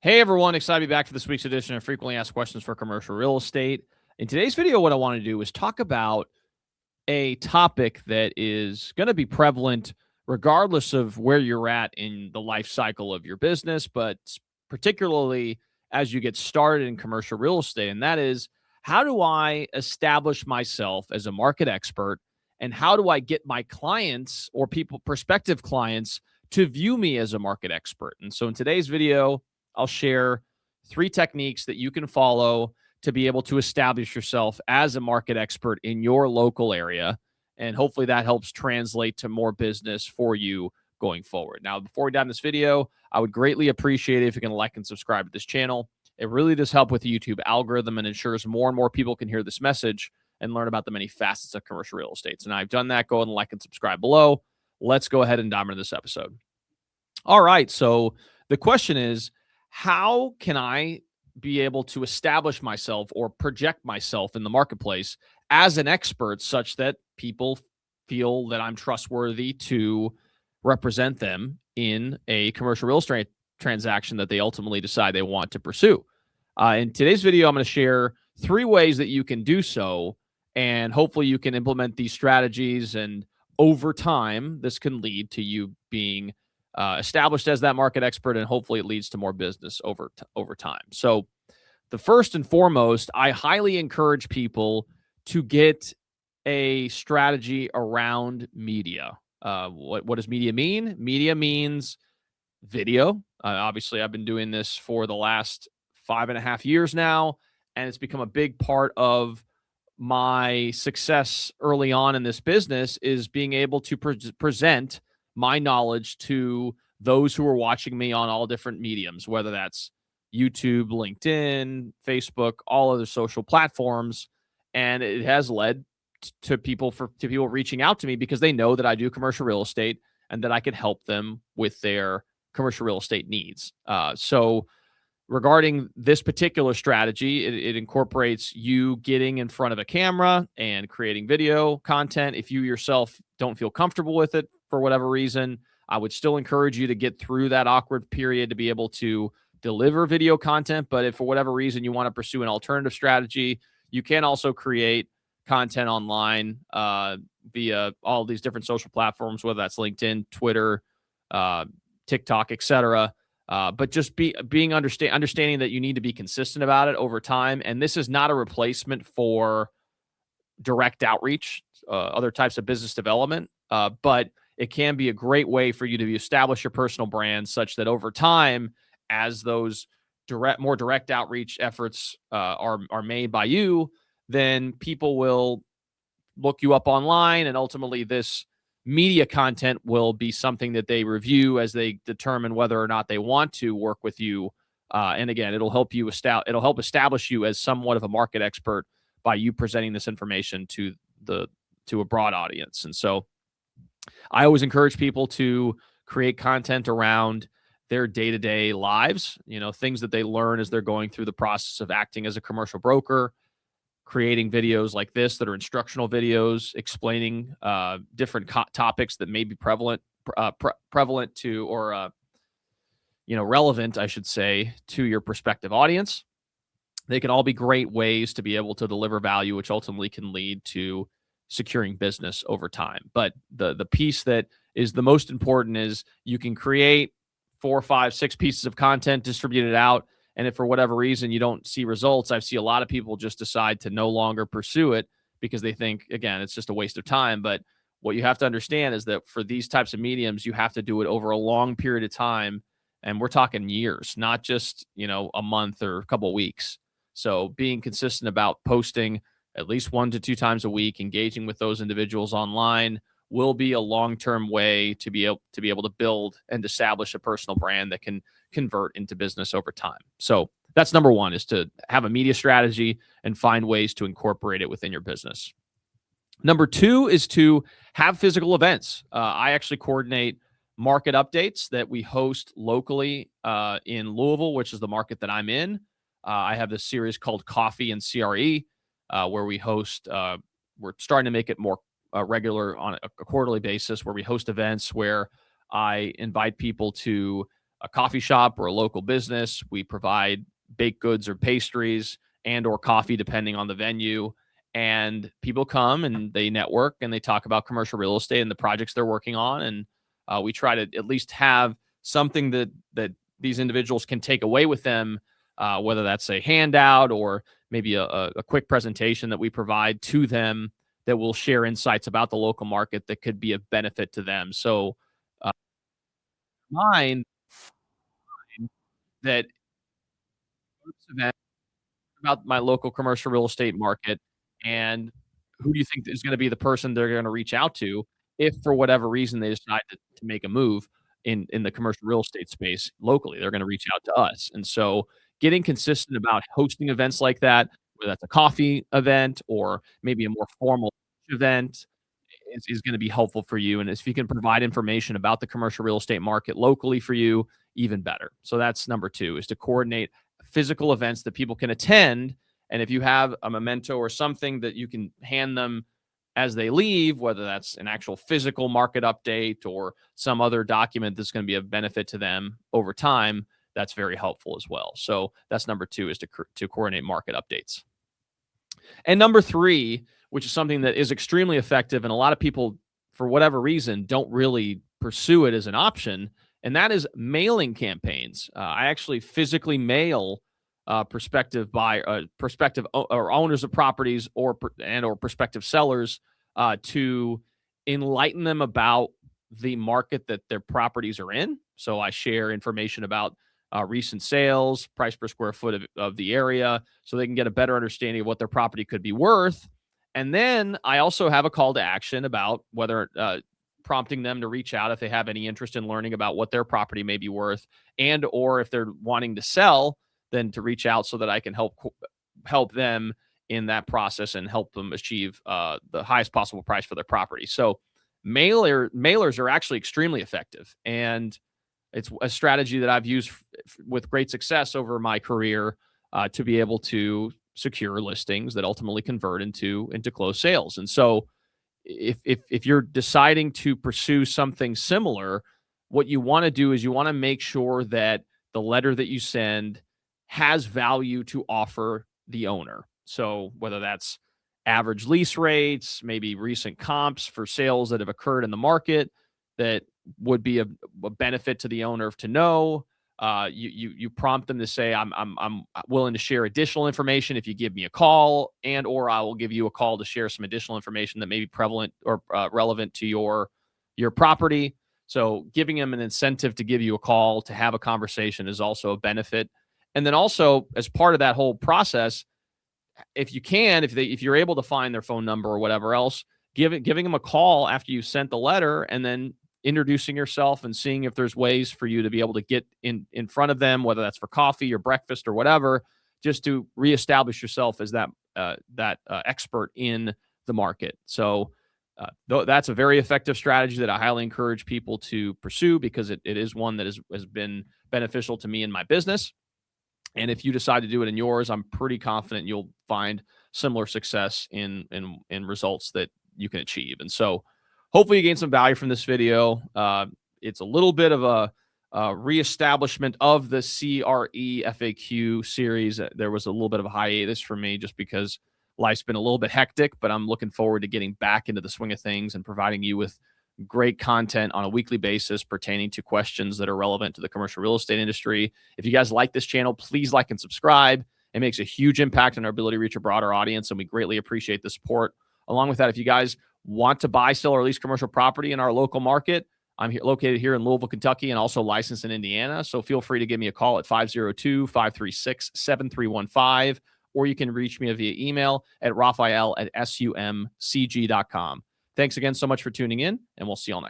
Hey everyone, excited to be back for this week's edition of Frequently Asked Questions for Commercial Real Estate. In today's video, what I want to do is talk about a topic that is going to be prevalent regardless of where you're at in the life cycle of your business, but particularly as you get started in commercial real estate. And that is, how do I establish myself as a market expert? And how do I get my clients or prospective clients, to view me as a market expert? And so in today's video, I'll share 3 techniques that you can follow to be able to establish yourself as a market expert in your local area. And hopefully that helps translate to more business for you going forward. Now, before we dive in this video, I would greatly appreciate it if you can like and subscribe to this channel. It really does help with the YouTube algorithm and ensures more and more people can hear this message and learn about the many facets of commercial real estate. So now I've done that. Go ahead and like and subscribe below. Let's go ahead and dive into this episode. All right. So the question is, how can I be able to establish myself or project myself in the marketplace as an expert such that people feel that I'm trustworthy to represent them in a commercial real estate transaction that they ultimately decide they want to pursue? In today's video, I'm going to share 3 ways that you can do so, and hopefully you can implement these strategies, and over time, this can lead to you being established as that market expert, and hopefully it leads to more business over time. So the first and foremost, I highly encourage people to get a strategy around media. What does media mean? Media means video. Obviously, I've been doing this for the last 5.5 years now, and it's become a big part of my success early on in this business, is being able to present my knowledge to those who are watching me on all different mediums, whether that's YouTube, LinkedIn, Facebook, all other social platforms. And it has led to people reaching out to me because they know that I do commercial real estate and that I can help them with their commercial real estate needs. So regarding this particular strategy, it incorporates you getting in front of a camera and creating video content. If you yourself don't feel comfortable with it for whatever reason, I would still encourage you to get through that awkward period to be able to deliver video content. But if for whatever reason you want to pursue an alternative strategy, you can also create content online via all these different social platforms, whether that's LinkedIn, Twitter, TikTok, etc. But just understanding that you need to be consistent about it over time. And this is not a replacement for direct outreach, other types of business development, but it can be a great way for you to establish your personal brand such that over time, as those more direct outreach efforts are made by you, then people will look you up online, and ultimately this media content will be something that they review as they determine whether or not they want to work with you. And again, it'll help establish you as somewhat of a market expert by you presenting this information to a broad audience. And so I always encourage people to create content around their day-to-day lives, things that they learn as they're going through the process of acting as a commercial broker, creating videos like this that are instructional videos explaining different topics that may be prevalent to, or relevant, I should say, to your prospective audience. They can all be great ways to be able to deliver value, which ultimately can lead to securing business over time. But the piece that is the most important is you can create 4, 5, 6 pieces of content, distribute it out. And if for whatever reason you don't see results, I see a lot of people just decide to no longer pursue it because they think, again, it's just a waste of time. But what you have to understand is that for these types of mediums, you have to do it over a long period of time. And we're talking years, not just, a month or a couple of weeks. So being consistent about posting at least 1 to 2 times a week, engaging with those individuals online, will be a long-term way to be able to build and establish a personal brand that can convert into business over time. So that's number 1, is to have a media strategy and find ways to incorporate it within your business. Number 2 is to have physical events. I actually coordinate market updates that we host locally in Louisville, which is the market that I'm in. I have this series called Coffee and CRE, where we host, we're starting to make it more regular on a quarterly basis, where we host events where I invite people to a coffee shop or a local business, we provide baked goods or pastries and or coffee depending on the venue, and people come and they network and they talk about commercial real estate and the projects they're working on, and we try to at least have something that these individuals can take away with them, whether that's a handout or maybe a quick presentation that we provide to them that will share insights about the local market that could be a benefit to them. So, mind that event about my local commercial real estate market, and who do you think is going to be the person they're going to reach out to if for whatever reason they decide to make a move in the commercial real estate space locally? They're going to reach out to us. And so getting consistent about hosting events like that, whether that's a coffee event or maybe a more formal event, is going to be helpful for you. And if you can provide information about the commercial real estate market locally for you, even better. So that's number two, is to coordinate physical events that people can attend. And if you have a memento or something that you can hand them as they leave, whether that's an actual physical market update or some other document that's going to be of benefit to them over time, that's very helpful as well. So that's number two, is to coordinate market updates. And number three, which is something that is extremely effective, and a lot of people, for whatever reason, don't really pursue it as an option, and that is mailing campaigns. I actually physically mail prospective or owners of properties or prospective sellers to enlighten them about the market that their properties are in. So I share information about recent sales, price per square foot of the area, so they can get a better understanding of what their property could be worth. And then I also have a call to action about whether prompting them to reach out if they have any interest in learning about what their property may be worth, and or if they're wanting to sell, then to reach out so that I can help them in that process and help them achieve the highest possible price for their property. So mailers are actually extremely effective, and it's a strategy that I've used with great success over my career to be able to secure listings that ultimately convert into closed sales. And so if you're deciding to pursue something similar, what you want to do is you want to make sure that the letter that you send has value to offer the owner. So whether that's average lease rates, maybe recent comps for sales that have occurred in the market that would be a benefit to the owner to know. You prompt them to say, I'm willing to share additional information if you give me a call, and or I will give you a call to share some additional information that may be prevalent or relevant to your property. So giving them an incentive to give you a call to have a conversation is also a benefit. And then also, as part of that whole process, if you can, if you're able to find their phone number or whatever else, giving them a call after you sent the letter, and then introducing yourself and seeing if there's ways for you to be able to get in front of them, whether that's for coffee or breakfast or whatever, just to reestablish yourself as that expert in the market. So that's a very effective strategy that I highly encourage people to pursue, because it is one that has been beneficial to me in my business. And if you decide to do it in yours, I'm pretty confident you'll find similar success in results that you can achieve. And so hopefully you gain some value from this video. It's a little bit of a reestablishment of the CRE FAQ series. There was a little bit of a hiatus for me just because life's been a little bit hectic, but I'm looking forward to getting back into the swing of things and providing you with great content on a weekly basis pertaining to questions that are relevant to the commercial real estate industry. If you guys like this channel, please like and subscribe. It makes a huge impact on our ability to reach a broader audience, and we greatly appreciate the support. Along with that, if you guys want to buy, sell, or lease commercial property in our local market, I'm located here in Louisville, Kentucky, and also licensed in Indiana. So feel free to give me a call at 502-536-7315, or you can reach me via email at raphael@sumcg.com. Thanks again so much for tuning in, and we'll see you all next.